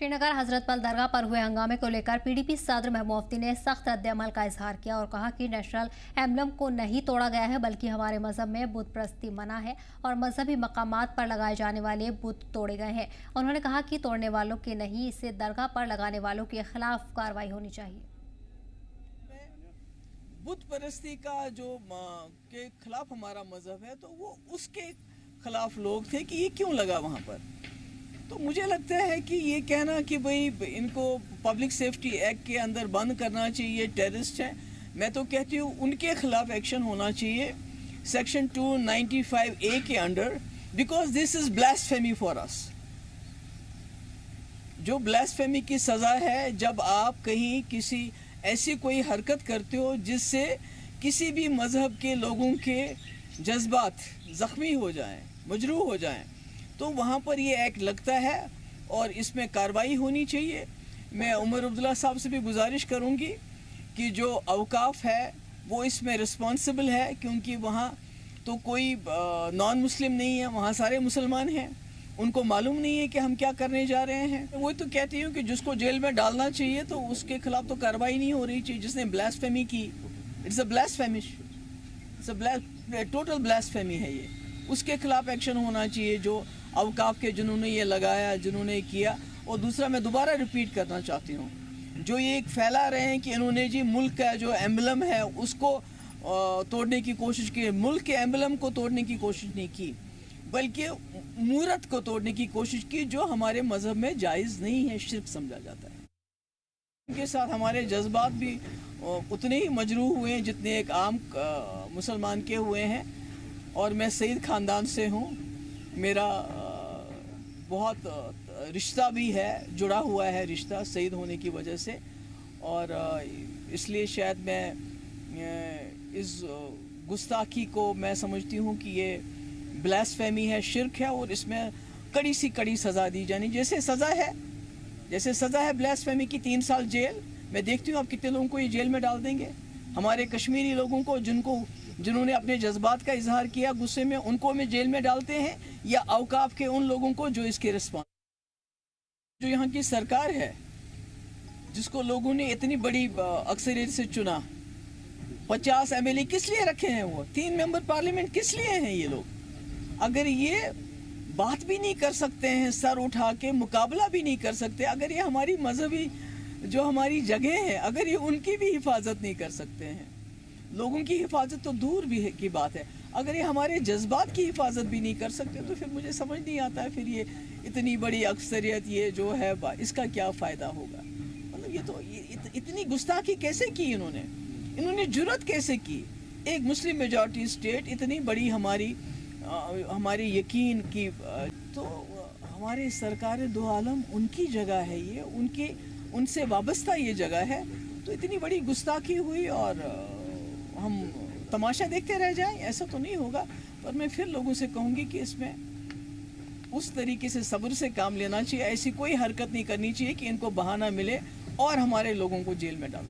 श्रीनगर हजरत बल दरगाह पर हुए हंगामे को लेकर पीडीपी सदर महबूब मुफ्ती ने सख्त रद्द-ए-अमल का इजहार किया और कहा कि नेशनल एम्बलम को नहीं तोड़ा गया है, बल्कि हमारे मजहब में बुत परस्ती मना है और मजहबी मकामात पर लगाए जाने वाले बुत तोड़े गए हैं। उन्होंने कहा कि तोड़ने वालों के नहीं, इसे दरगाह पर लगाने वालों के खिलाफ कार्रवाई होनी चाहिए। बुत परस्ती का जो के खिलाफ हमारा मजहब है, तो वो उसके खिलाफ लोग थे कि ये क्यों लगा वहाँ पर। तो मुझे लगता है कि ये कहना कि भाई इनको पब्लिक सेफ्टी एक्ट के अंदर बंद करना चाहिए, टेररिस्ट हैं, मैं तो कहती हूँ उनके खिलाफ एक्शन होना चाहिए सेक्शन 295A के under, because this is blasphemy for us. जो ब्लास्फेमी की सज़ा है जब आप कहीं किसी ऐसी कोई हरकत करते हो जिससे किसी भी मज़हब के लोगों के जज्बात ज़ख्मी हो जाएं, मजरूह हो जाएं, तो वहाँ पर ये एक्ट लगता है और इसमें कार्रवाई होनी चाहिए। मैं उमर अब्दुल्ला साहब से भी गुजारिश करूँगी कि जो अवकाफ़ है वो इसमें रिस्पॉन्सिबल है, क्योंकि वहाँ तो कोई नॉन मुस्लिम नहीं है, वहाँ सारे मुसलमान हैं, उनको मालूम नहीं है कि हम क्या करने जा रहे हैं। वो तो कहती हूँ कि जिसको जेल में डालना चाहिए तो उसके खिलाफ तो कार्रवाई नहीं हो रही चाहिए। जिसने ब्लास्फेमी की, it's a blasphemy, it's a total blasphemy है ये, उसके खिलाफ एक्शन होना चाहिए जो अवकाफ के जिन्होंने ये लगाया, जिन्होंने किया। और दूसरा मैं दोबारा रिपीट करना चाहती हूँ, जो ये एक फैला रहे हैं कि इन्होंने जी मुल्क का जो एम्बलम है उसको तोड़ने की कोशिश की, मुल्क के एम्बलम को तोड़ने की कोशिश नहीं की, बल्कि मूरत को तोड़ने की कोशिश की, जो हमारे मज़हब में जायज़ नहीं है, शिर्क समझा जाता है। उनके साथ हमारे जज्बात भी उतने ही मजरूह हुए हैं जितने एक आम मुसलमान के हुए हैं। और मैं सईद ख़ानदान से हूँ, मेरा बहुत रिश्ता भी है, जुड़ा हुआ है रिश्ता सईद होने की वजह से, और इसलिए शायद मैं इस गुस्ताखी को मैं समझती हूँ कि ये ब्लास्फेमी है, शिर्क है, और इसमें कड़ी से कड़ी सज़ा दी जानी। जैसे सज़ा है ब्लास्फेमी की 3 साल जेल, मैं देखती हूँ आप कितने लोगों को ये जेल में डाल देंगे। हमारे कश्मीरी लोगों को जिन्होंने अपने जज्बात का इजहार किया गुस्से में, उनको में जेल में डालते हैं, या अवकाफ के उन लोगों को जो इसके रिस्पॉन्स। जो यहाँ की सरकार है जिसको लोगों ने इतनी बड़ी अक्सरियत से चुना, 50 MLA किस लिए रखे हैं, वो 3 मेंबर पार्लियामेंट किस लिए हैं ये लोग। अगर ये बात भी नहीं कर सकते हैं, सर उठा के मुकाबला भी नहीं कर सकते, अगर ये हमारी मजहबी जो हमारी जगह है, अगर ये उनकी भी हिफाजत नहीं कर सकते हैं, लोगों की हिफाजत तो दूर भी की बात है, अगर ये हमारे जज्बात की हिफाजत भी नहीं कर सकते, तो फिर मुझे समझ नहीं आता है फिर ये इतनी बड़ी अक्सरियत ये जो है इसका क्या फ़ायदा होगा। मतलब ये तो इतनी गुस्ताखी कैसे की इन्होंने जुर्रत कैसे की। एक मुस्लिम मेजॉरिटी स्टेट, इतनी बड़ी हमारी यकीन की, तो हमारे सरकार दो आलम उनकी जगह है ये, उनसे वाबस्ता ये जगह है, तो इतनी बड़ी गुस्ताखी हुई और हम तमाशा देखते रह जाएं, ऐसा तो नहीं होगा। पर मैं फिर लोगों से कहूँगी कि इसमें उस तरीके से सब्र से काम लेना चाहिए, ऐसी कोई हरकत नहीं करनी चाहिए कि इनको बहाना मिले और हमारे लोगों को जेल में डाल।